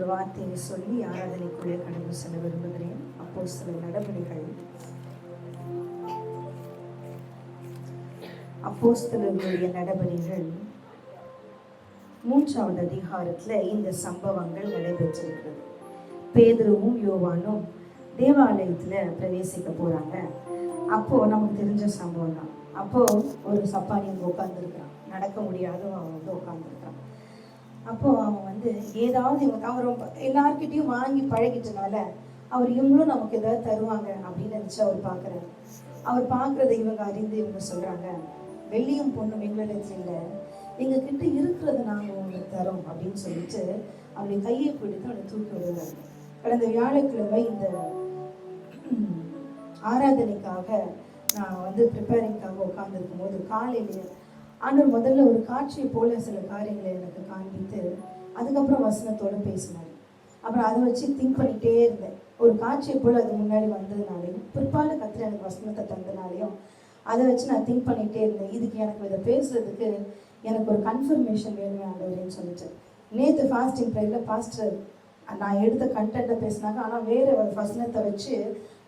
ஒரு வார்த்தையை சொல்லி ஆராதனைக்குள்ளே கடந்து செல்ல விரும்புகிறேன். அப்போஸ்தலர்களுடைய நடபடிகள் 3வது அதிகாரத்துல இந்த சம்பவங்கள் நடைபெற்றிருக்கிறது. பேதுருவும் யோவானும் தேவாலயத்துல பிரவேசிக்க போறாங்க. அப்போ நமக்கு தெரிஞ்ச சம்பவம் தான். அப்போ ஒரு சப்பானி அங்கே உட்காந்துருக்கான், நடக்க முடியாத அவன் வந்து உட்காந்துருக்கான். அப்போ அவன் ஏதாவது அவன் ரொம்ப எல்லார்கிட்டையும் வாங்கி பழகிட்டனால அவர் இவங்களும் நமக்கு ஏதாவது தருவாங்க அப்படின்னு நினைச்சு அவர் பார்க்குறாரு. அவர் பார்க்கறத இவங்க அறிந்து இவங்க சொல்றாங்க, வெள்ளியும் பொண்ணும் எங்களிடத்துல இல்லை, எங்க கிட்ட இருக்கிறது நாங்கள் உங்களுக்கு தரோம் அப்படின்னு சொல்லிட்டு அவருடைய கையை பிடித்து அவனை தூக்கி விடுறாரு. கடந்த வியாழக்கிழமை இந்த ஆராதனைக்காக நான் ப்ரிப்பேரிங்காக உட்கார்ந்துருக்கும் போது காலையிலேயே ஆண்டவர் முதல்ல ஒரு காட்சியை போல சில காரியங்களை எனக்கு காண்பித்து அதுக்கப்புறம் வசனத்தோடு பேசினார். அப்புறம் அதை வச்சு திங்க் பண்ணிகிட்டே இருந்தேன். ஒரு காட்சியை போல் அது முன்னாடி வந்ததுனாலையும் பிற்பாடு கத்திர எனக்கு வசனத்தை தந்தனாலையும் அதை வச்சு நான் திங்க் பண்ணிகிட்டே இருந்தேன். இதுக்கு எனக்கு இதை பேசுறதுக்கு எனக்கு ஒரு கன்ஃபர்மேஷன் வேணுமே ஆண்டவரேன்னு சொல்லிட்டு நேற்று ஃபாஸ்டிங் ப்ரேயரில் பாஸ்டர் நான் எடுத்த கண்டென்ட்டை பேசினாங்க, ஆனால் வேறு வசனத்தை வச்சு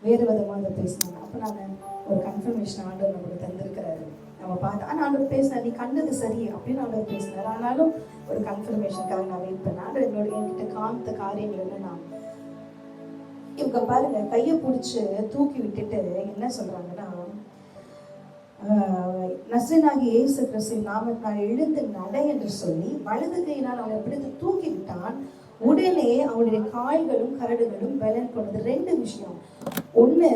வேறு விதமாக அதை பேசினாங்க. அப்போ நான் ஒரு கன்ஃபர்மேஷன் ஆண்டவர் நமக்கு தந்திருக்கிறாரு. நம்ம பார்த்து ஆனால் ஆண்டவர் பேசினார், நீ கண்டது சரி அப்படின்னு ஆண்டவர் பேசினார். ஆனாலும் ஒரு கன்ஃபர்மேஷனுக்காக நான் வெயிட் பண்ணேன். ஆண்டவர் என்கிட்ட காமித்த காரியங்கள் என்னன்னா, இவங்க பாருங்க கையை பிடிச்சி தூக்கி விட்டுட்டு என்ன சொல்றாங்கன்னா, நசரேயனாகிய இயேசு கிறிஸ்துவின் நாமத்தினால் எழுந்து நட என்று சொல்லி வலது கையினால் அவனை பிடித்து தூக்கி விட்டான். உடனே அவனுடைய கால்களும் கரடுகளும் பலன் கொண்டது. 2 விஷயம். ஒண்ணு,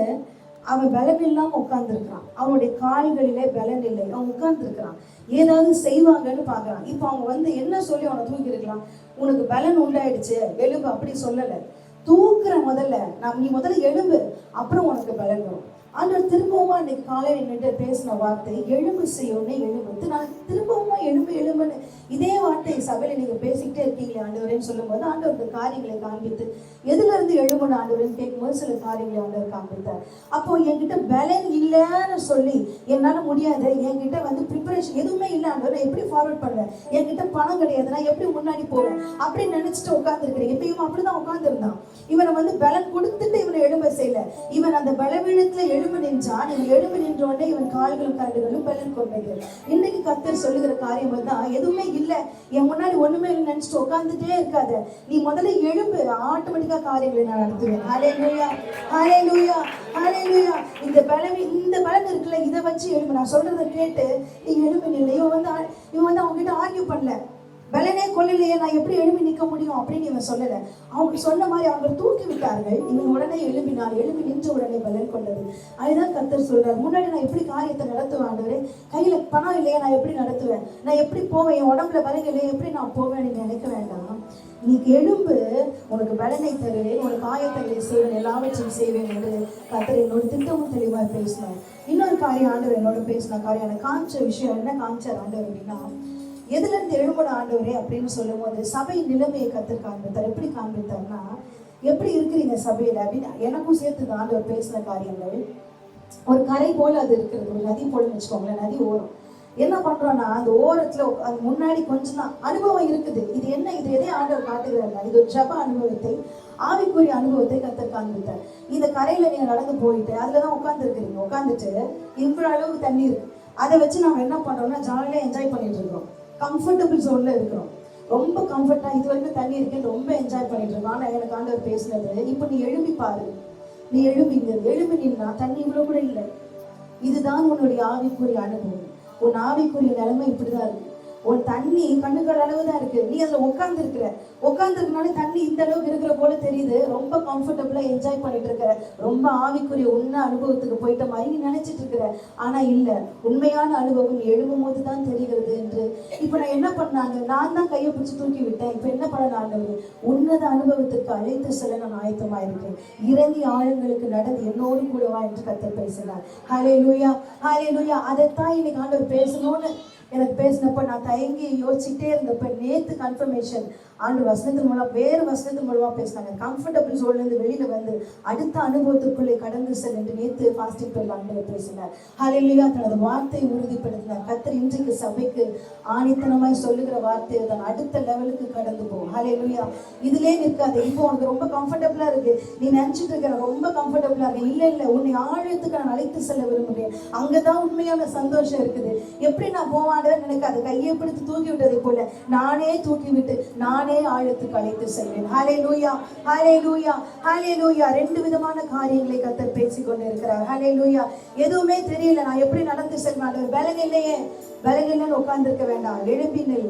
அவன் பலன் இல்லாம உட்கார்ந்துருக்கான், அவனுடைய கால்களிலே பலன் இல்லை, அவன் உட்கார்ந்துருக்கிறான், ஏதாவது செய்வாங்கன்னு பாக்குறான். இப்ப அவங்க என்ன சொல்லி அவனை தூக்கி இருக்கலாம், உனக்கு பலன் உண்டாயிடுச்சு எலும்பு, அப்படி சொல்லல. தூக்குற முதல்ல நீ முதல்ல எலும்பு, அப்புறம் உனக்கு பலன் வரும். ஆண்டவர் திரும்பவுமா அன்னைக்கு காலையில் என்கிட்ட பேசின வார்த்தை எலும்பு செய்யணும்னே எலும்பு. நான் திரும்பவுமா எலும்புன்னு இதே வார்த்தையை சபையில நீங்க பேசிக்கிட்டே இருக்கீங்களே ஆண்டவரேன்னு சொல்லும் போது ஆண்டவருக்கு காரியங்களை காண்பித்து எதுல இருந்து எழும்புன்னு ஆண்டவரேன்னு கேட்கும்போது சில காரியங்களை ஆண்டவர் காண்பித்தார். அப்போ என்கிட்ட பலன் இல்லைன்னு சொல்லி என்னால முடியாது, என்கிட்ட ப்ரிப்பரேஷன் எதுவுமே இல்லை ஆண்டவர், எப்படி ஃபார்வர்ட் பண்ணுவேன், என்கிட்ட பணம் கிடையாது, நான் எப்படி முன்னாடி போவேன் அப்படின்னு நினைச்சிட்டு உட்கார்ந்துருக்கிறேன். இப்ப இவன் அப்படிதான் உட்கார்ந்துருந்தான். இவனை பலன் கொடுத்துட்டு இவனை எழும்ப செய்யல, இவன் அந்த பலவீனத்துல எழும்பு நின்றான். இவன் எழும்பு நின்றோடனே இவன் கால்களும் கரடுகளும் பலன் கொண்டது. இன்னைக்கு கர்த்தர் சொல்லுகிற காரியம் தான், எதுவுமே இல்லை என் முன்னாடி ஒண்ணுமே இல்லை நினைச்சிட்டு உட்கார்ந்துட்டே இருக்காத, நீ முதல்ல எழும்பு, ஆட்டோமேட்டிக்கா காரியங்களை நான் நடத்துவேன். ஹல்லேலூயா, ஹல்லேலூயா, ஹல்லேலூயா. இந்த பலன் இருக்குல்ல, இதை வச்சு எழும்பு. நான் சொல்றதை கேட்டு நீ எழும்பு நில்லை. இவன் அவங்க கிட்ட ஆர்கியூ பண்ணல, பலனே கொள்ளலையே, நான் எப்படி எழுப்பி நிற்க முடியும் அப்படின்னு இவன் சொல்லலை. அவங்க சொன்ன மாதிரி அவங்க தூக்கி விட்டார்கள். இவன் உடனே எழும்பி நின்ற உடனே பலன் கொண்டது. அதுதான் கர்த்தர் சொல்றாரு, முன்னாடி நான் எப்படி காரியத்தை நடத்துவேன் ஆண்டவரே, கையில பணம் இல்லையே நான் எப்படி நடத்துவேன், நான் எப்படி போவேன், என் உடம்புல பலன் இல்லையே எப்படி நான் போவேன், நீ நினைக்க வேண்டாம். நீ எழும்பு, உனக்கு பலனை தருவேன், உனக்கு ஆயத்தங்களை செய்வேன், எல்லாவற்றையும் செய்வேன் என்று கர்த்தர் என்னோட திட்டமும் தெளிவாக பேசினார். இன்னொரு காரியம் ஆண்டவர் என்னோட பேசின காரியம், எனக்கு காமிச்ச விஷயம் என்ன காமிச்சார் ஆண்டவர் அப்படின்னா, எதுல இருந்து எழும்புன ஆண்டவரே அப்படின்னு சொல்லும் போது சபையின் நிலைமையை கர்த்தர் காண்பித்தார். எப்படி காண்பித்தார்னா, எப்படி இருக்கிறீங்க சபையில அப்படின்னு எனக்கும் சேர்த்து ஆண்டவர் பேசின காரியங்கள். ஒரு கரை போல அது இருக்கிறது, ஒரு நதி போலன்னு வச்சுக்கோங்களேன். நதி ஓரம் என்ன பண்றோம்னா, அந்த ஓரத்துல அது முன்னாடி கொஞ்சம் தான் அனுபவம் இருக்குது. இது எதை ஆண்டவர் காட்டுகிறார், இது ஒரு ஜப அனுபவத்தை, ஆவிக்குரிய அனுபவத்தை கர்த்தர் காண்பித்தார். இந்த கரையில நீங்க நடந்து போயிட்டு அதுலதான் உட்கார்ந்து இருக்கிறீங்க. உட்காந்துட்டு இவ்வளவு அளவுக்கு தண்ணி இருக்கு, அதை வச்சு நம்ம என்ன பண்றோம்னா ஜாலியா என்ஜாய் பண்ணிட்டு இருக்கோம், கம்ஃபர்டபுள் ஜோன்ல இருக்கிறோம், ரொம்ப கம்ஃபர்ட்டா இது வரைக்கும் தண்ணி இருக்குன்னு ரொம்ப என்ஜாய் பண்ணிட்டு இருக்கோம். ஆனா எனக்கு ஆண்டவர் பேசினது, இப்ப நீ எழுப்பி பாரு, நீ எழுப்பி நின்னா தண்ணி இவ்வளவு கூட இல்லை. இதுதான் உன்னுடைய ஆவிக்குரிய அனுபவம். உன் ஆவிக்குரிய நிலைமை இப்படிதான் இருக்கு. உன் தண்ணி கண்ணுகள் அளவு தான் இருக்கு, நீ அதுல உட்கார்ந்துருக்கனால தண்ணி இந்த அளவுக்கு இருக்கிற போல தெரியுது, ரொம்ப கம்ஃபர்டபுளா என்ஜாய் பண்ணிட்டு இருக்கிற, ரொம்ப ஆவிக்குரிய உண்மை அனுபவத்துக்கு போயிட்ட மாதிரி நீ நினைச்சிட்டு இருக்கிற. ஆனா இல்ல, உண்மையான அனுபவம் எழும்பும் போது தான் தெரிகிறது என்று. இப்ப நான் என்ன பண்ணாங்க, நான் தான் கையை பிடிச்சி தூக்கி விட்டேன். இப்ப என்ன பண்ண, உன்னத அனுபவத்திற்கு அழைத்து செல்ல நான் ஆயத்தமா இருக்கேன், இறங்கி ஆழங்களுக்கு நடந்து என்னோடு கூடவா என்று கர்த்தர் பேசினார். ஹல்லேலூயா, ஹல்லேலூயா. அதைத்தான் இன்னைக்கு ஆண்டவர் பேசணும்னு எனக்கு பேசினப்ப நான் தயங்கி யோசிச்சுட்டே இருந்தப்ப நேத்து கன்ஃபர்மேஷன் ஆண்டு வசனத்தின் மூலம் வேறு வசனத்தின் மூலமா பேசினாங்க. கம்ஃபர்டபுள் ஜோன்லேருந்து வெளியில வந்து அடுத்த அனுபவத்திற்குள்ளே கடந்து செல் என்று நேத்து ஃபாஸ்டிங் பேர்ல ஆண்டவர் பேசினார். ஹல்லேலூயா. தனது வார்த்தையை உறுதிப்படுத்தினார். கர்த்தர் இன்றைக்கு சபைக்கு ஆணித்தனமாய் சொல்லுகிற வார்த்தை தான் அடுத்த லெவலுக்கு கடந்து போகும். ஹல்லேலூயா. இதுலயே நிற்காது. இப்போ உனக்கு ரொம்ப கம்ஃபர்டபுளா இருக்கு, நீ நினைச்சிட்டு இருக்க ரொம்ப கம்ஃபர்டபுளா இருக்கு. இல்ல இல்ல, உன்னை ஆழத்துக்கு நான் அழைத்து செல்ல விரும்புகிறேன். அங்கதான் உண்மையான சந்தோஷம் இருக்குது. எப்படி நான் போவான்னு நினைக்காது. கையை பிடித்து தூக்கி விட்டதை போல நானே தூக்கி விட்டு நானே ஆழத்துக்கு அழைத்து செல்வேன். ஹல்லேலூயா, ஹல்லேலூயா, ஹல்லேலூயா. ரெண்டு விதமான காரியங்களை கர்த்தர் பேசிக் கொண்டு இருக்கிறார். ஹல்லேலூயா. எதுவுமே தெரியல, நான் எப்படி நடந்து செல்வேன், பலன் இல்லையே, பலன் இல்லைன்னு உட்கார்ந்து இருக்க வேண்டாம். எழுப்பினில்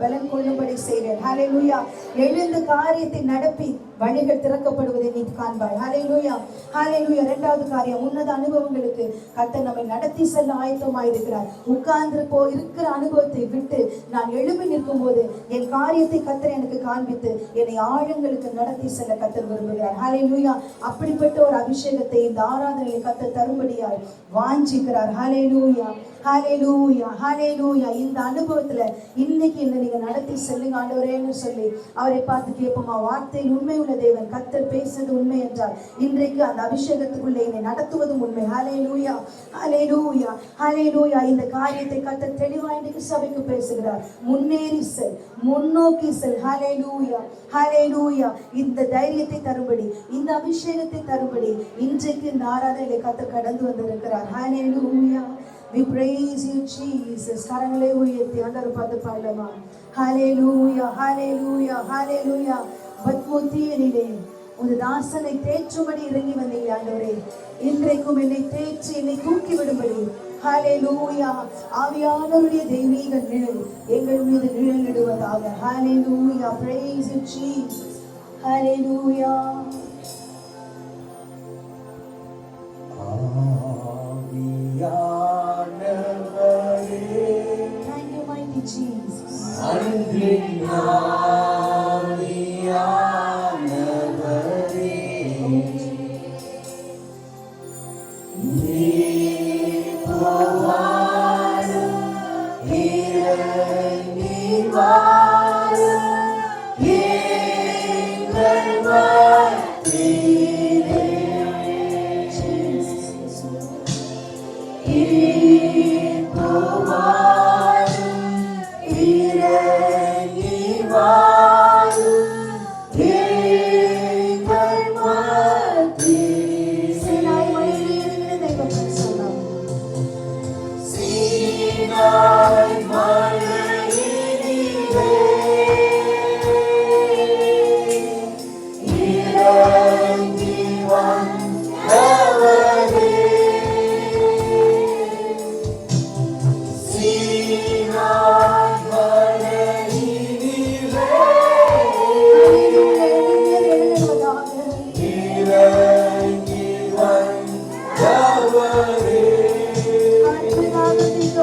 பலன் கொள்ளும்படி செய்வேன். ஹல்லேலூயா. எழுந்து காரியத்தை நடப்பி வழிகள் திறக்கப்படுவதை நீ காண்பாய். ஹல்லேலூயா, ஹல்லேலூயா. இரண்டாவது காரியம், உன்னத அனுபவங்களுக்கு கர்த்தர் நம்மை நடத்தி செல்ல ஆயத்தமாய் இருக்கிறார். உட்கார்ந்து இருக்கிற அனுபவத்தை விட்டு நான் எழுப்பி நிற்கும் போது என் காரியத்தை கர்த்தர் எனக்கு காண்பித்து என்னை ஆழங்களுக்கு நடத்தி செல்ல கர்த்தர் விரும்புகிறார். ஹல்லேலூயா. அப்படிப்பட்ட ஒரு அபிஷேகத்தை இந்த ஆராதனையில் கர்த்தர் தரும்படியாய் வாஞ்சிக்கிறார். ஹல்லேலூயா, ஹல்லேலூயா, ஹல்லேலூயா. இந்த அனுபவத்துல இன்னைக்கு என்ன நீங்க நடத்தி செல்லுங்க ஆண்டவரேன்னு சொல்லி அவரை பார்த்து கேட்போமா? வார்த்தையில் உண்மை உள்ள தேவன், கர்த்தர் பேசுறது உண்மை என்றால் இன்றைக்கு அந்த அபிஷேகத்துக்குள்ளே என்னை நடத்துவதும் உண்மை. ஹல்லேலூயா, ஹல்லேலூயா, ஹல்லேலூயா. இந்த காரியத்தை கர்த்தர் தெளிவாய் இன்றைக்கு சபைக்கு பேசுகிறார். முன்னேறி செல், முன்னோக்கி செல். ஹல்லேலூயா, ஹல்லேலூயா. இந்த தைரியத்தை தரும்படி, இந்த அபிஷேகத்தை தரும்படி இன்றைக்கு இந்த ஆராதனையிலே கர்த்தர் கடந்து வந்திருக்கிறார். ஹல்லேலூயா. We praise you, Jesus. கரங்களை உயர்த்தி ஆண்டவரை பார்த்து பாடலாமா? ஹல்லேலூயா, ஹல்லேலூயா, ஹல்லேலூயா. பத்மோத்தியிலே உன் தாசனை தேற்றும்படி இறங்கி வந்தீங்க ஆண்டவரே. இன்றைக்கும் என்னை தேற்றி என்னை தூக்கி விடும்படி ஹல்லேலூயா. ஆவியானவருடைய தெய்வீக நிழல் எங்கள் மீது நிழலிடுவதாக. ஹல்லேலூயா. Praise you, Jesus. Hallelujah. Thank you, mighty Jesus.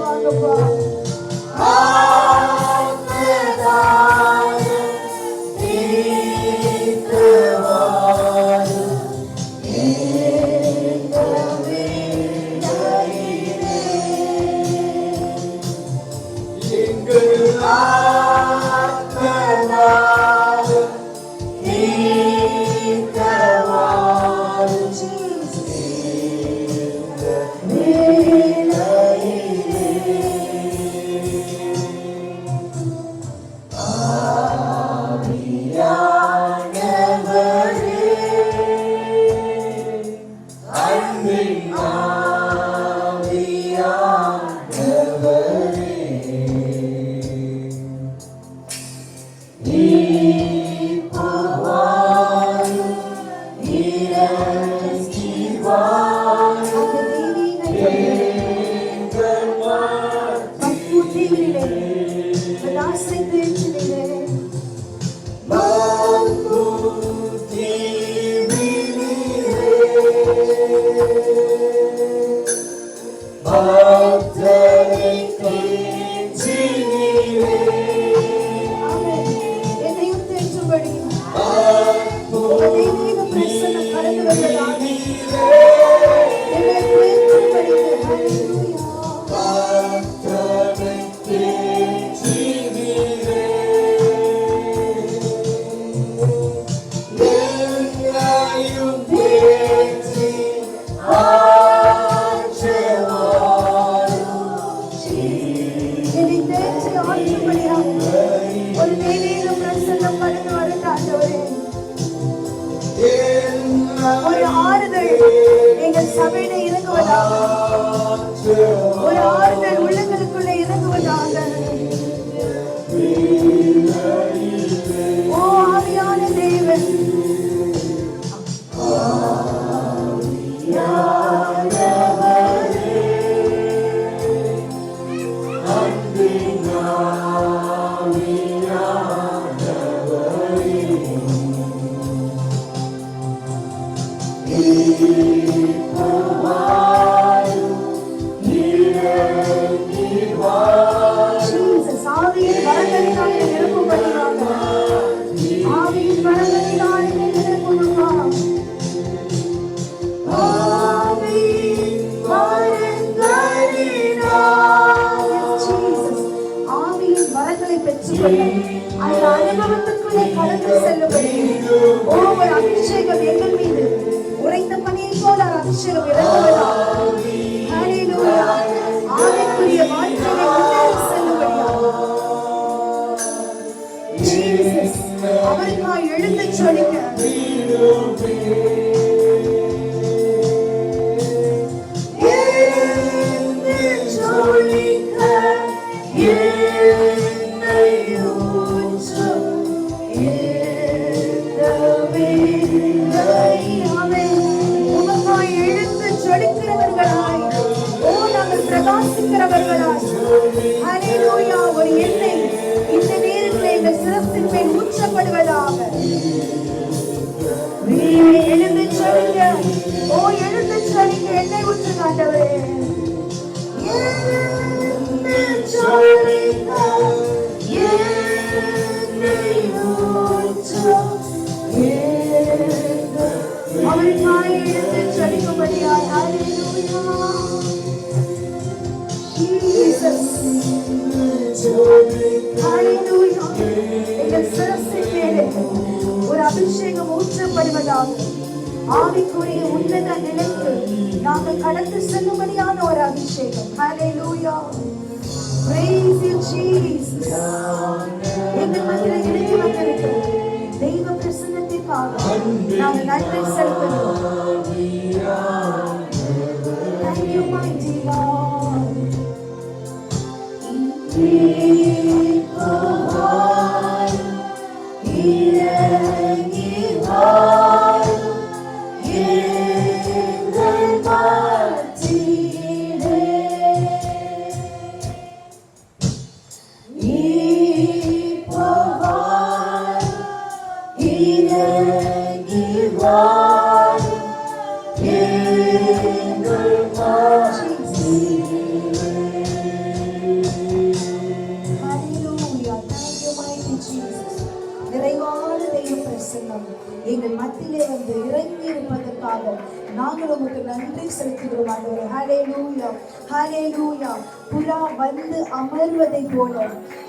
வாங்கப்பா. தேற்றி ஆற்றும்படியாக ஒரு தெய்வீக பிரசன்னம் கடந்து வரட்டும் ஆண்டவரே. ஒரு ஆறுதல் எங்கள் சபையில இறங்குவதாக, ஒரு ஆறுதல் உள்ளங்களுக்குள்ள இறங்குவதாக. ஓ ஆவியான தேவன், அந்த அனுபவத்துக்குள்ளே கடந்து செல்லும்படி ஒவ்வொரு அபிஷேகம் எங்கள் மீது உரைத்த பணியை போல அபிஷேகம் இறங்குவதாக. ஹல்லேலூயா. ஆவிக்குரிய வாழ்க்கையை முன்னேறி செல்லும்படியாக ஜீசஸ் அவருக்காய் எழுந்து சொல்லுங்க. ஒரு எண்ணெய் இந்த நேரத்தில் இந்த சிரசின் மேல் ஊற்றப்படுவதாக. எழுந்து சொல்லுங்க. ஓ எழுந்து சொல்லுங்க. எண்ணெய் ஊற்று ஆண்டவரே. அவருக்காய் எழுந்து சொல்லும்படியாய். ஒரு அபிஷேகம் ஊற்றப்படுவதாக. ஆவிக்குரிய உன்னத நிலைக்கு நாங்கள் கடந்து செல்லும்படியான ஒரு அபிஷேகம். ஹல்லேலூயா. Praise you Jesus. எங்கள் மத்தியில் இறங்கி வந்திருக்கிற தெய்வ பிரசன்னத்திற்காக நாங்கள் நன்றி செலுத்துகிறோம். Thank you mighty Lord. எங்கள் மத்தியிலே வந்து இறங்கி இருப்பதற்காக நாங்கள் உங்களுக்கு நன்றி செலுத்துகிறோம் ஆண்டவரே. ஹல்லேலூயா. ஹல்லேலூயா. புறா வந்து அமர்வதை போல,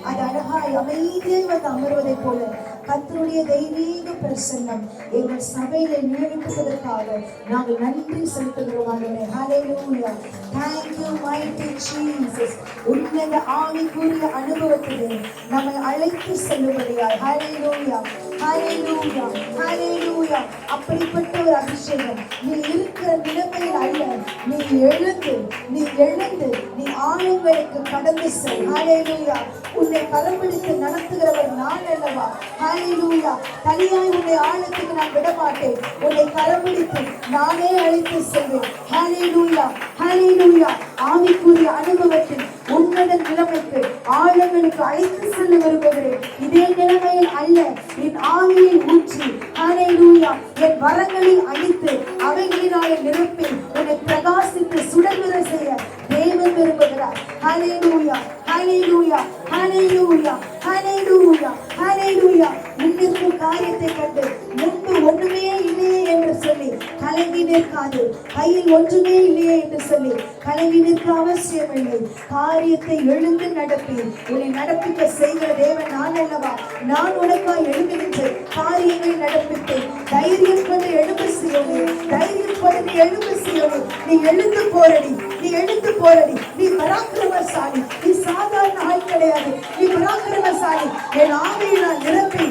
அது அழகாய் அமைதியை வந்து அமர்வதை போல கர்த்தருடைய தெய்வீக பிரசன்னம் எங்கள் சபையில நியமிப்பதற்காக நாங்கள் நன்றி செலுத்துகிறோம் ஆண்டவரே. ஹல்லேலூயா. Thank you mighty Jesus. உன்னத ஆவிக்குரிய அனுபவத்திலே நம்மை அழைத்து செல்லும்படியாய். ஹல்லேலூயா. ஹல்லேலூயா. ஹல்லேலூயா. அப்படிப்பட்ட ஒரு அபிஷேகம் நீ இருக்கிற நிலைமையில் அல்ல, நீ எழுந்து நீ ஆழங்களுக்கு கடந்து செல். ஹல்லேலூயா. உன்னை கரம்பிடித்து நடத்துகிறவர் நான் அல்லவா. ஹல்லேலூயா. தனியாய் உன்னை ஆழத்துக்கு நான் விட மாட்டேன், உன்னை கரம்பிடித்து நானே அழைத்து செல்வேன். ஹல்லேலூயா. ஹல்லேலூயா. ஆவிக்குரிய அனுபவத்தில் உன்னத நிலைமைக்கு ஆழங்களுக்கு அழைத்து செல்ல விரும்புகிறேன். இதே நிலைமையில் அல்ல, என் ஆவியை ஊற்றி ஹல்லேலூயா என் வரங்களில் அழித்து அவைகளினாலே நிரப்பி உன்னை பிரகாசித்து சுடர்விட செய்ய தேவன் விரும்புகிறார். ஹல்லேலூயா. ஹல்லேலூயா. ஹல்லேலூயா. ஹல்லேலூயா. ஹல்லேலூயா. முன்னிற்கும் காரியத்தை கண்டு முன்பு ஒன்றுமே இல்லையே என்று சொல்லி கலங்கி நிற்காது. கையில் ஒன்றுமே இல்லையே என்று சொல்லி கலங்கி நிற்க அவசியமில்லை. காரியத்தை எழுந்து நடப்பி உன்னை நடப்பிக்க செய்கிற தேவன் நான் அல்லவா. நான் உனக்காய் எழுந்து நின்று காரியங்களை நடப்பித்தேன். தைரியம் கொண்டு எழுந்து செய்யவே, தைரியம் கொண்டு நீ எழுந்து செய்யவே. நீ எழுந்து போரடி, நீ எழுந்து போரடி. நீ பராக்கிரமசாலி, நீ சாதாரண ஆட்கள் கிடையாது. நீ பராக்கிரமசாலி. என் ஆவியினால் நிரப்பி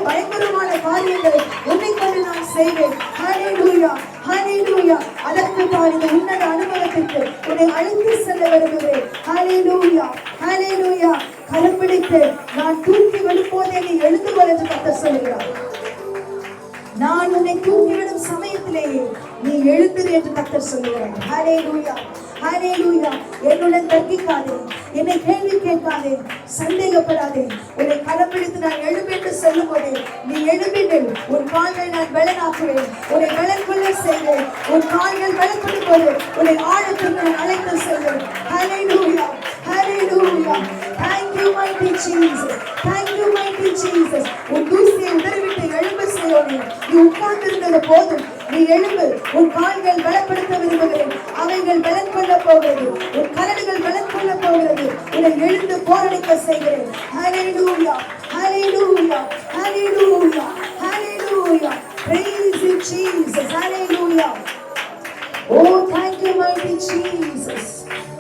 பயங்கரமான காரியங்களை உன்னை கொண்டு நான் செய்வேன். ஹல்லேலூயா, ஹல்லேலூயா. அதற்கு தான் இந்த உன்னத அனுபவத்திற்கு உன்னை அழைத்து செல்ல விரும்புகிறேன். ஹல்லேலூயா, ஹல்லேலூயா. கரம் பிடித்து நான் தூக்கி விழும்போதே நீ எழுந்து கொள் என்று கர்த்தர் சொல்கிறார். நான் உன்னை தூக்கிவிடும் சமயத்திலேயே நீ எழுந்திரு என்று கர்த்தர் சொல்லுகிறார். ஹல்லேலூயா, ஹல்லேலூயா. என்னுடன் தர்க்கிக்காதே, என்னை கேள்வி கேட்காதே, சந்தேகப்படாதே. உன்னை கரம் பிடித்து நான் எழும்பு என்று சொல்லும் போதே நீ எழும்பிடு. உன் கால்களை நான் பலனாக்குவேன், உன்னை பலன் கொள்ள செய்வேன். உன் கால்கள் பலப்படும் போது உன்னை ஆழத்திற்கு நான் அழைத்து செல்வேன். ஹல்லேலூயா, ஹல்லேலூயா. Thank you mighty Jesus, thank you mighty Jesus. உன் தூசியை உதறிவிட்டு எழும்பு செய்யோனே. நீ உட்கார்ந்திருந்தது போதும், நீ எழும்பு. உன் கால்கள் பலப்படுத்த விரும்புகிறேன், அவைகள் பலன் கொள்ள போகிறது. உன் கரடுகள் பலன் கொள்ள போகிறது. உன்னை எழுந்து போரடிக்க செய்கிறேன். ஹல்லேலூயா, ஹல்லேலூயா, ஹல்லேலூயா, ஹல்லேலூயா. Praise you Jesus, hallelujah. Oh, thank you mighty Jesus.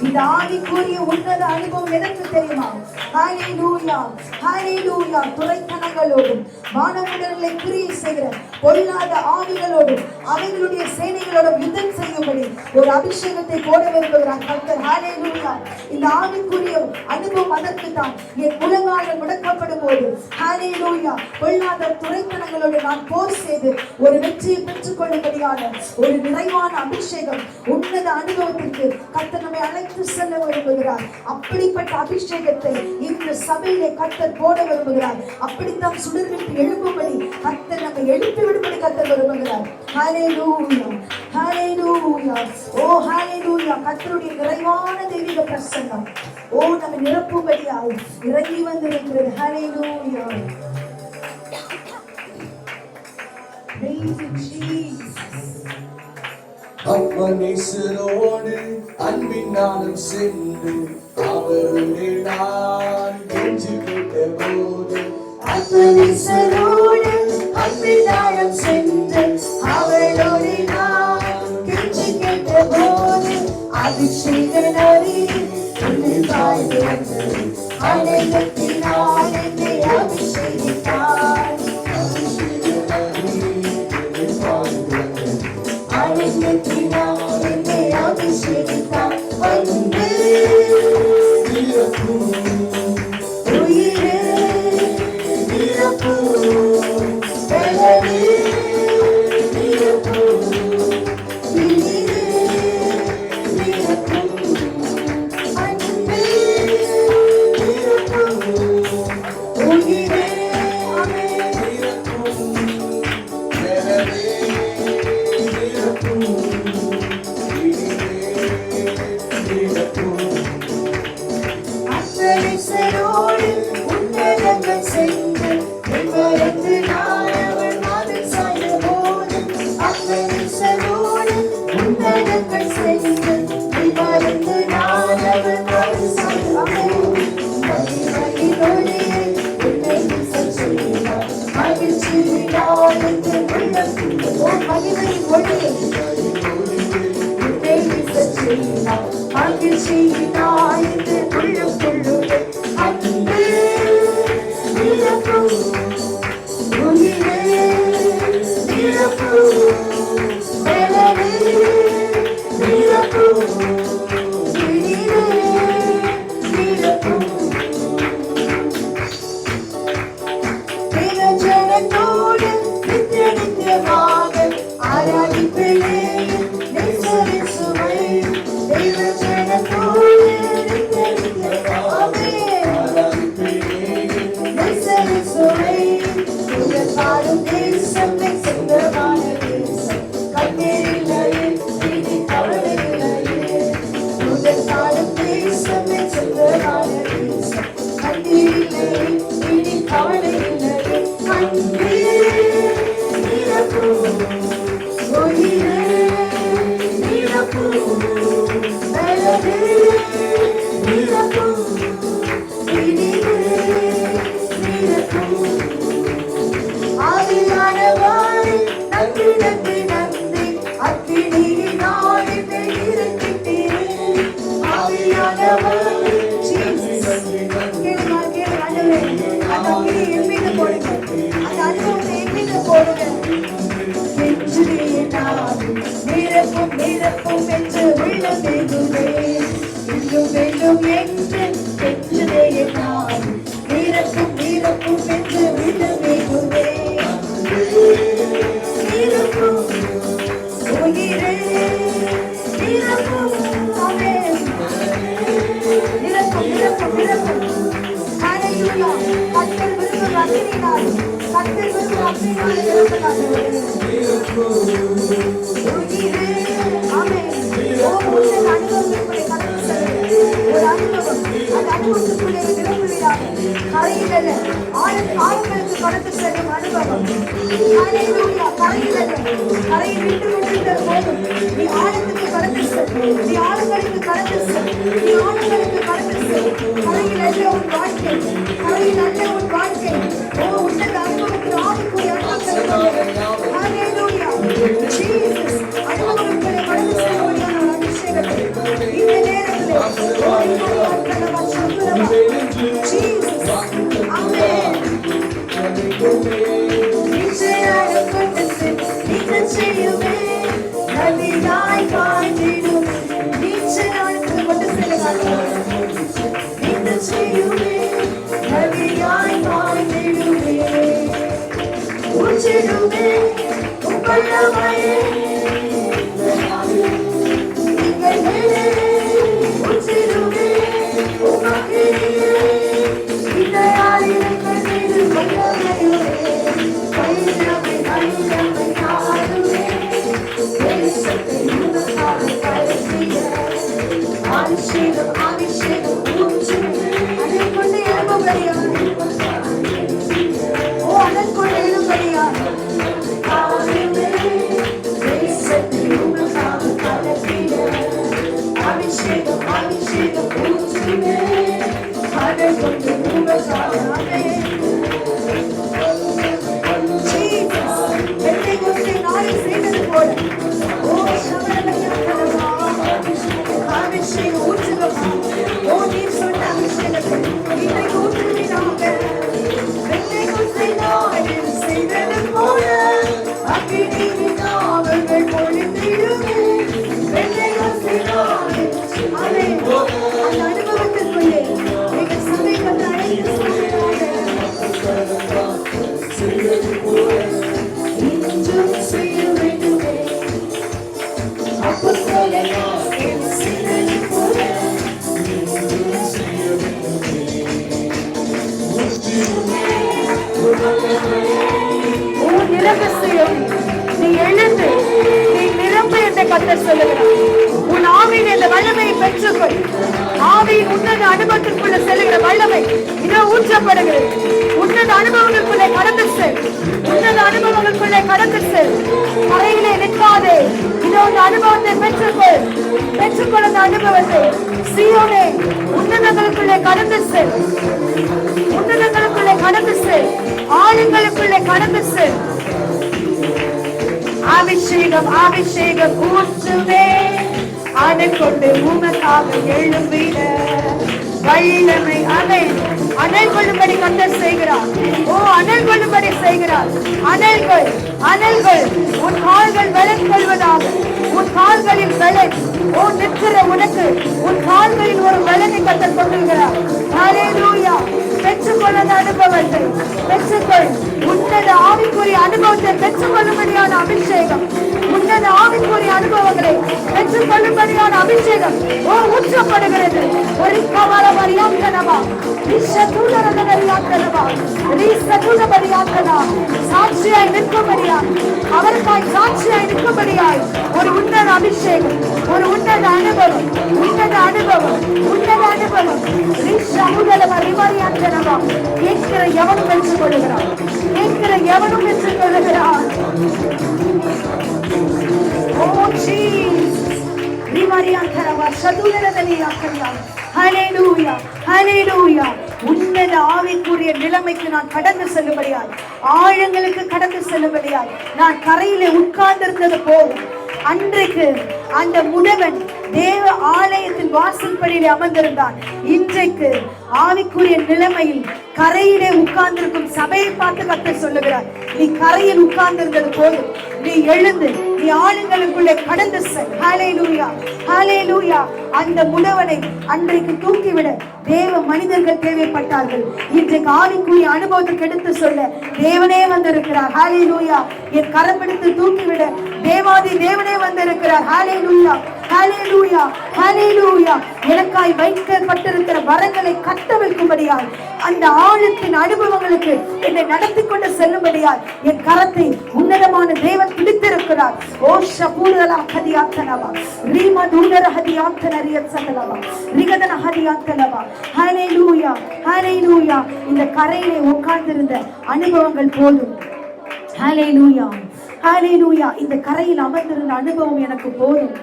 இந்த ஆவிக்குரிய உன்னத அனுபவம் எனக்கு தெரியுமா? ஹல்லேலூயா, ஹல்லேலூயா. துரைத்தனங்களோடும் வானமண்டலங்களை கிரியை செய்கிற பொல்லாத ஆவிகளோடும் அவைகளுடைய சேனைகளோடும் யுத்தம் செய்யும்படி ஒரு அபிஷேகத்தை போட விரும்புகிறார் கர்த்தர். ஹல்லேலூயா. இந்த ஆவிக்குரிய அனுபவம் அதற்கு தான். என் முழங்கால்கள் முடக்கப்படும் போது ஹல்லேலூயா பொல்லாத துரைத்தனங்களோடு நான் போர் செய்து ஒரு வெற்றியை பெற்றுக் கொள்ளும்படியான ஒரு நிறைவான அபிஷேகம் உன்னத அனுபவத்திற்கு கர்த்தர் நம்மை அழைத்து செல்ல விரும்புகிறார். அப்படிப்பட்ட அபிஷேகத்தை இந்த சபையிலே கர்த்தர் போட விரும்புகிறார். அப்படித்தான் சுடர்விட்டு எழுப்பும்படி கர்த்தர் நம்மை எழுப்பி விடும்படி கர்த்தர் விரும்புகிறார். ஹல்லேலூயா, ஹல்லேலூயா. ஓ ஹல்லேலூயா. கர்த்தருடைய நிறைவான தெய்வீக பிரசன்னம் நம்மை நிரப்பும்படியாய் இறங்கி வந்திருக்கிறது. ஹல்லேலூயா. Praise you Jesus. அம்மனேசரோடு அன்பின் நானும் சென்று அவருடைய நான் கெஞ்சி கேட்ட போது அம்மனேசரோடு அன்பின் நானும் சென்று அவரோடு நான் கெஞ்சி கேட்ட போது அபிஷேக நதி என்னை பாய்ந்து வந்தது. அநேகத்தினால் என்னை அபிஷேகித்தார். அநேகத்தினால் என்னை அபிஷேகித்தார். வந்து உயிரே நிரப்பு, பலனே நிரப்பு, உயிரே நிரப்பு, அன்பே நிரப்பு, உயிரே ஆண்டவரே, அந்த அக்கினி என் மீது போடுங்க, அந்த அனுபவத்தை என் மீது போடுங்க. நெஞ்சிலே நான் நிரப்பும் நிரப்பும் என்று உள்ளம் வேண்டுமே, இன்னும் வேண்டும் என்று நெஞ்சிலே நான் நிரப்பும் நிரப்பும் என்று உள்ளம் வேண்டுமே. நிரப்பும் உயிரே நிரப்பும், ஆமென். நிரப்பும் நிரப்பும் நிரப்பும். ஹல்லேலூயா. கர்த்தர் விரும்பும் அக்கினியினால், கர்த்தர் விரும்பும் அக்கினியினால் நிரப்புகிறார். உயிரே, ஆமென். ஓ, உங்கள் அனுபவத்துக்குள்ளே கடந்து செல்லுங்கள். ஒரு அனுபவம், அந்த அனுபவத்துக்குள்ளே நிரம்புவீராக. கரையில் அல்ல, ஆழங்களுக்கு கடந்து செல்லும் அனுபவம். ஹல்லேலூயா. கரையில் அல்ல, கரையை விட்டு விட்டுவிட்டால் போதும். நீ ஆழத்துக்கு கடந்து செல், நீ ஆழங்களுக்கு கடந்து செல், நீ ஆழங்களுக்கு கடந்து செல். கரையில் அல்ல உன் வாழ்க்கை, கரையில் அல்ல உன் வாழ்க்கை. ஓ, உன்னத அனுபவத்தில் ஆவிக்குரிய அனுபவம். ஹல்லேலூயா. ஜீசஸ் அனுபவங்களை கடந்து செல்லும்படியான ஒரு அபிஷேகத்தை இந்த நேரத்தில் ஜீசஸ், ஆமென். நிச்சயம் கொண்டு செல், நீங்கள் செய்யுமே நதியாய் காய்ந்திடும். நிச்சயம் கொண்டு செல்லுங்கள், நீங்கள் செய்யுமே நதியாய் காய்ந்திடுமே. ஊற்றிடுமே உப்பள்ளமாயே நீங்கள் மேலே, ஊற்றிடுமே உமக்கினியே இந்த ஆலயங்கள் மீது வல்லமையுமே. கையிலமை கையிலமை நாடுமே தேசத்தை உனக்காக படைத்திட. அபிஷேகம் அபிஷேகம் ஊற்றுமே. அதை கொண்டு எழும்பும்படியா, ஓ, அதை கொண்டு எழும்படியா. அபிஷேகம் அபிஷேகம் ஊற்றுமே. அதை கொண்டு உமக்காக நாளை செய்தது போல, ஓ, அபிஷேகம் ஊற்றுகமா. ஓ, நீ சொன்ன அபிஷேகத்தை இன்றைக்கு ஊற்றுவீராக. செய்தது போல அக்கினியின் நாவல்கள் பொழிந்திடுமே. அந்த அனுபவத்திற்குள்ளே நீங்கள் சபை வந்து அழைத்து இன்றும் செய்ய வேண்டுமே. அப்போ செய்தது போல உன் இரகசியம் நீ எழுந்து நீ நிரம்பு என்ற கர்த்தர் சொல்லுகிறார். உன் ஆவியின் இந்த வல்லமையை பெற்றுக்கொள். ஆவியின் உன்னத அனுபவத்திற்குள்ள செல்லுகிற வல்லமை இதோ ஊற்றப்படுகிறது. உன்னத அனுபவங்களுக்குள்ளே கடந்து செல், உன்னத அனுபவங்களுக்குள்ளே கடந்து செல். கரையிலே நிற்காதே, இதோ இந்த அனுபவத்தை பெற்றுக்கொள், பெற்றுக்கொள் அந்த அனுபவத்தை. சீயோனே, உன்னதங்களுக்குள்ளே கடந்து செல், உன்னதங்களுக்குள்ளே கடந்து செல், ஆளுங்களுக்குள்ளே கடந்து செல். அபிஷேகம் அபிஷேகம் ஊற்றுவே. அதை கொண்டு உமக்காக எழும்பிட வல்லமை. அனல் அனல் கொள்ளும்படி கர்த்தர் செய்கிறார். ஓ, அனல் கொள்ளும்படி செய்கிறார். அனல்கள் அனல்கள் உன் கால்கள் பலன் கொள்வதாக. உன் கால்களில் பலன், ஓ, நிற்கிற உனக்கு உன் கால்களில் ஒரு பலனை கர்த்தர் கொள்ளுகிறார். ஹல்லேலூயா. பெற்றுக்கொள்ள அனுபவத்தை பெற்றுக்கொள். உன்னத ஆவிக்குரிய அனுபவத்தை பெற்றுக்கொள்ளும்படியான அபிஷேகம், உன்னத ஆவிக்குரிய அனுபவங்களை பெற்றுக்கொள்ளும்படியான அபிஷேகம் ஓ ஊற்றப்படுகிறது. ஒரு கவல மரியாதனவா சாட்சியாய் நிற்கும்படியாய், அவருக்காய் சாட்சியாய் நிற்கும்படியாய் ஒரு உன்னத அபிஷேகம், ஒரு உன்னத அனுபவம், உன்னத அனுபவம், உன்னத அனுபவம். கேட்கிற எவனும் பெற்றுக் கொள்ளுகிறான், கேட்கிற எவனும் பெற்றுக் கொள்ளுகிறான். உன்னத ஆவிக்குரிய நிலைமைக்கு நான் கடந்து செல்லும்படியாய், ஆழங்களுக்கு கடந்து செல்லும்படியாய் நான் கரையிலே உட்கார்ந்திருந்தது போதும். அன்றைக்கு அந்த முடவன் தேவ ஆலயத்தின் வாசல் படியிலே அமர்ந்திருந்தான். இன்றைக்கு ஆவிக்குரிய நிலைமையில் கரையிலே உட்கார்ந்திருக்கும் சபையை பார்த்து கர்த்தர் சொல்லுகிறார், நீ கரையில் உட்கார்ந்திருந்தது போதும், நீ எழுந்து நீ ஆளுங்களுக்குள்ளே கடந்து செல். ஹல்லேலூயா, ஹல்லேலூயா. அந்த முடவனை அன்றைக்கு தூக்கிவிட தேவ மனிதர்கள் தேவைப்பட்டார்கள். இன்றைக்கு ஆவிக்குரிய அனுபவத்துக்கு எடுத்து சொல்ல தேவனே வந்திருக்கிறார். ஹல்லேலூயா. என் கரம் எடுத்து தூக்கிவிட தேவாதி தேவனே வந்திருக்கிறார். ஹல்லேலூயா, ஹல்லேலூயா, ஹல்லேலூயா. எனக்காய் வைக்கப்பட்டிருக்கிற வரங்களை கட்டவிழ்க்கும்படியால், அந்த ஆழத்தின் அனுபவங்களுக்கு என்னை நடத்தி கொண்டு செல்லும்படியால் என் கரத்தை உன்னதமான தேவன் பிடித்திருக்கிறார். ஓ ஷபூரலா ஹதியாத்தனவா ரீமா தூதர ஹதியாத்தனரியத்சகலவா ரிகதன ஹதியாத்தனவா. ஹல்லேலூயா, ஹல்லேலூயா. இந்த கரையிலே உட்கார்ந்திருந்த அனுபவங்கள் போதும். ஹல்லேலூயா, ஹல்லேலூயா. இந்த கரையில் அமர்ந்திருந்த அனுபவம் எனக்கு போதும்.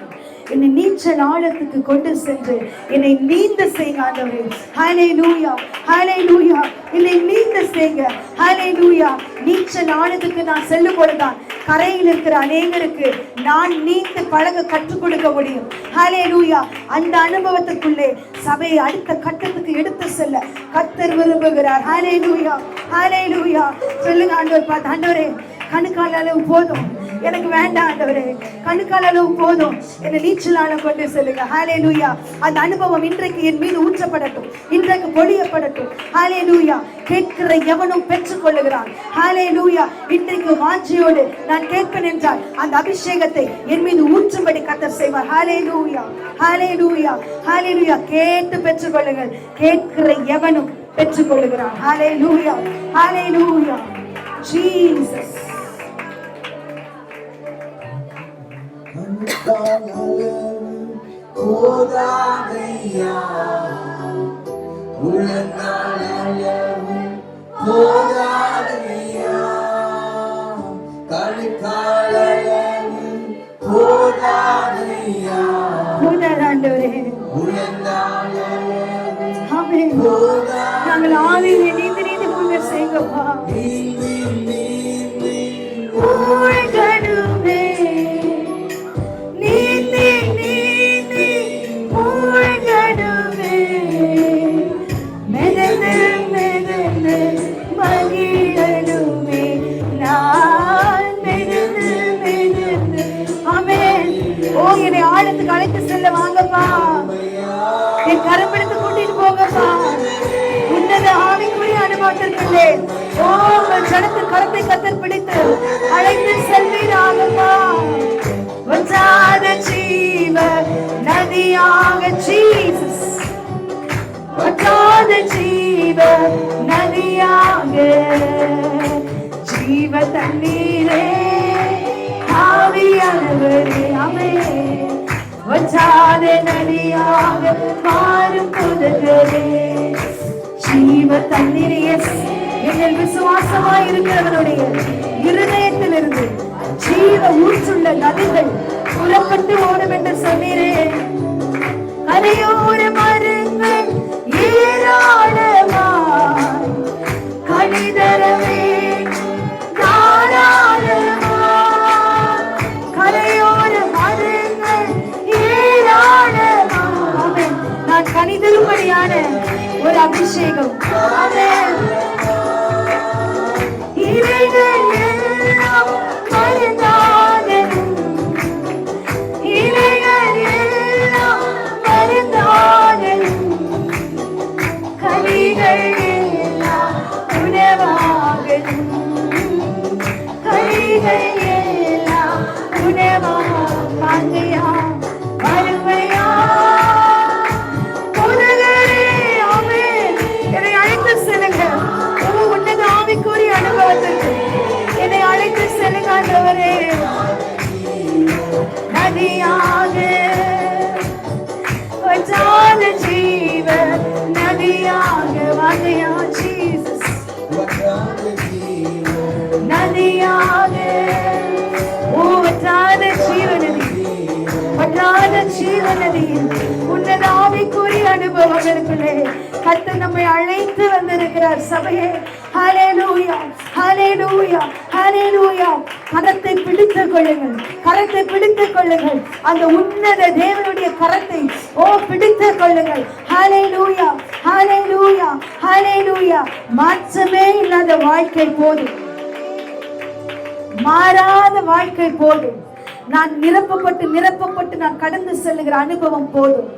என்னை நீச்சல் ஆழத்துக்கு கொண்டு சென்று என்னை நீந்த செய்யுங்க ஆண்டவரே. ஹல்லேலூயா, ஹல்லேலூயா. என்னை நீந்த செய்யுங்க. ஹல்லேலூயா. நீச்சல் ஆழத்துக்கு நான் செல்லும் பொழுதுதான் கரையில் இருக்கிற அநேகருக்கு நான் நீந்த பழக கற்றுக் கொடுக்க முடியும். ஹல்லேலூயா. அந்த அனுபவத்துக்குள்ளே சபையை அடுத்த கட்டத்துக்கு எடுத்து செல்ல கர்த்தர் விரும்புகிறார். ஹல்லேலூயா, ஹல்லேலூயா. சொல்லுங்க ஆண்டவர் பார்த்து, ஆண்டவரே கணுக்கால் அளவு போதும், எனக்கு வேண்டாம் ஆண்டவரே, கணுக்கால் அளவு போதும், என்னை நீச்சல் ஆழம் கொண்டு செல்லுங்க. ஹல்லேலூயா. அந்த அனுபவம் இன்றைக்கு என் மீது ஊற்றப்படட்டும், இன்றைக்கு பொழியப்படட்டும். ஹல்லேலூயா. கேட்கிற எவனும் பெற்றுக் கொள்ளுகிறான். ஹல்லேலூயா. இன்றைக்கு வாஞ்சியோடு நான் கேட்பேன் என்றால் அந்த அபிஷேகத்தை என் மீது ஊற்றும்படி கர்த்தர் செய்வார். ஹல்லேலூயா, ஹல்லேலூயா, ஹல்லேலூயா. கேட்டு பெற்றுக் கொள்ளுங்கள். கேட்கிற எவனும் பெற்றுக் கொள்ளுகிறான். ஹல்லேலூயா, ஹல்லேலூயா. ஜீசஸ். போதாதையா உலகாலளவு போதாதையா கணுக்காலளவு போதாதையா போதாதாண்டவரே உலகாலளவு ஆமென். நாங்கள் ஆவியிலே நீந்தி நீந்தி மூழ்க செய்யுங்கப்பா. மூழ்கணுமே நீந்தி நீந்தி மூழ்கணுமே, மெதந்து மெதந்து மகிழணுமே, நான் மெதந்து மெதந்து. ஆமென். ஓ, என்னை ஆழத்துக்கு அழைத்து செல்ல வாங்கப்பா. என் கரம் எடுத்து கூட்டிட்டு போங்கப்பா. உன்னத ஆவிக்குரிய அனுபவத்திற்குள்ளே ஓ, உங்கள் ஜனத்தின் கரத்தை கர்த்தர் பிடித்து அழைத்து செல்வீராகப்பா. வற்றாத ஜீவ நதியாக ஜீசஸ், வற்றாத ஜீவ நதியாக, ஜீவ தண்ணீரே ஆவியானவரே. ஆமென். வற்றாத நதியாக மாறும் புதர்களே, ஜீவ தண்ணீரே. எங்கள் விசுவாசமாய் இருக்கிறவனுடைய இருதயத்திலிருந்து ஜீவ ஊற்றுள்ள நதிகள் புறப்பட்டு ஓடும் என்று சொன்னீரே. கரையோர மரங்கள் ஏராளமாய் கனிதரவே தாராளமாய், கரையோர மரங்கள் ஏராளமாய். நான் கனிதரும்படியான ஒரு அபிஷேகம். இலைகள் எல்லாம் மருந்தாகணும், இலைகள் எல்லாம் மருந்தாகணும், கனிகள் எல்லாம் உணவாகணும், கனிகள் எல்லாம் உணவாகையா வருவையா. ஆவிக்குரிய அனுபவத்திற்கு என்னை அழைத்து செல்லுங்க ஆண்டவரே. நதியாக வற்றாத ஜீவ நதியாக வாகையா ஜீசஸ், நதியாக ஓ வற்றாத ஜீவநதி, வற்றாத ஜீவநதியில் உன்னத ஆவிக்குரிய அனுபவங்களுக்குள்ளே கர்த்தர் நம்மை அழைத்து வந்திருக்கிறார். சபையே ஹalleluya ஹalleluya ஹalleluya. கரத்தை பிடித்துக் கொள்ளுங்கள், கரத்தை பிடித்துக் கொள்ளுங்கள், அந்த உன்னத தேவனுடைய கரத்தை பிடித்துக் கொள்ளுங்கள். ஹalleluya ஹalleluya ஹalleluya. மாற்றமே இல்லாத வாழ்க்கை போதும், மாறாத வாழ்க்கை போதும். நான் நிரப்பப்பட்டு நான் கடந்து செல்லுகிற அனுபவம் போதும்.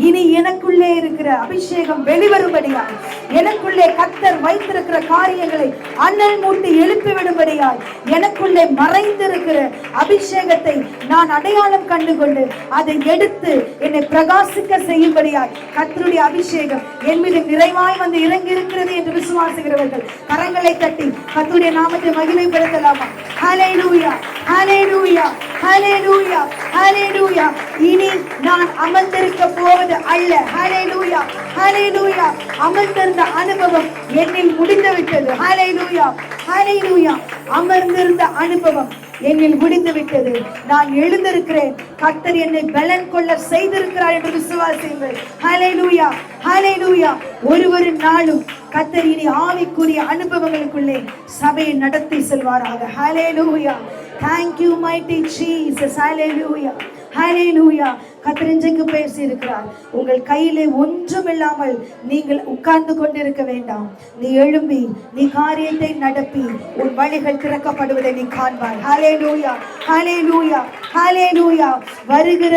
இனி எனக்குள்ளே இருக்கிற அபிஷேகம் வெளிவரும்படியாய், எனக்குள்ளே கர்த்தர் வைத்திருக்கிற காரியங்களை அனல் மூட்டி எழுப்பிவிடும்படியாய், எனக்குள்ளே மறைந்திருக்கிற அபிஷேகத்தை நான் அடையாளம் கண்டுகொண்டு அதை எடுத்து என்னை பிரகாசிக்க செய்யும்படியாய் கர்த்தருடைய அபிஷேகம் என் மீது நிறைவாய் வந்து இறங்கி இருக்கிறது என்று விசுவாசிக்கிறவர்கள் கரங்களை தட்டி கர்த்தருடைய நாமத்தை மகிமைப்படுத்தலாமா? ஹalleluya ஹalleluya ஹalleluya ஹalleluya. இனி நான் அமர்ந்திருக்க போவது அல்ல. ஹalleluya ஹalleluya. அமர்ந்திருந்த அனுபவம் என்னில் முடிந்துவிட்டது. ஹalleluya ஹalleluya. அமர்ந்திருந்த அனுபவம் என்னில் முடிந்துவிட்டது. நான் எழுந்திருக்கிறேன். கர்த்தர் என்னை பலன் கொள்ள செய்திருக்கிறார் என்று விசுவாசியுங்கள். ஹalleluya ஹalleluya. ஒரு நாளும் கர்த்தர் இனி ஆவிக்குரிய அனுபவங்களுக்குள்ளே சபையை நடத்தி செல்வாராக. ஹalleluya. Thank you mighty Jesus. Hallelujah ஹalleluya. கர்த்தர் இன்றைக்கு பேசி இருக்கிறார். உங்கள் கையிலே ஒன்றுமில்லாமல் நீங்கள் உட்கார்ந்து கொண்டிருக்க வேண்டாம். நீ எழும்பி நீ காரியத்தை நடப்பி உன் வழிகள் திறக்கப்படுவதை நீ காண்பாய். ஹalleluya ஹalleluya ஹalleluya. வருகிற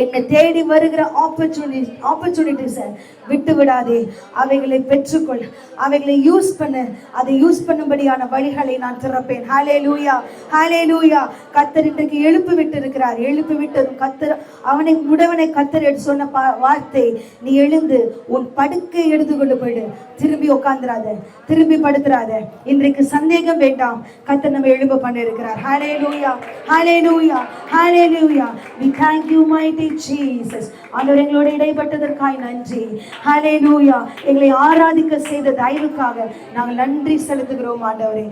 என்னை தேடி வருகிற ஆப்பர்ச்சுனிட்டிஸை விட்டு விடாதே. அவைகளை பெற்றுக்கொள், அவைகளை யூஸ் பண்ணு. அதை யூஸ் பண்ணும்படியான வழிகளை நான் திறப்பேன். ஹalleluya ஹalleluya. கர்த்தர் இன்றைக்கு எழுப்பி விட்டு இருக்கிறார். எழுப்பி விட்டதும் கர்த்தர் அவனை உடவனை கர்த்தர் எடுத்து சொன்ன வார்த்தை, நீ எழுந்து உன் படுக்கை எடுத்துக்கொண்டு போயிடு. திரும்பி உட்கார்ந்துராத, திரும்பி படுத்துறாத. இன்றைக்கு சந்தேகம் வேண்டாம். கர்த்தர் நம்ம எழுப்ப பண்ண இருக்கிறார். ஹalleluya ஹalleluya ஹalleluya. We thank you mighty Jesus. ஆண்டவரே, எங்களோட இடைப்பட்டதற்காய் நன்றி. ஹalleluya. எங்களை ஆராதிக்க செய்த தயவுக்காக நாங்கள் நன்றி செலுத்துகிறோம் ஆண்டவரே.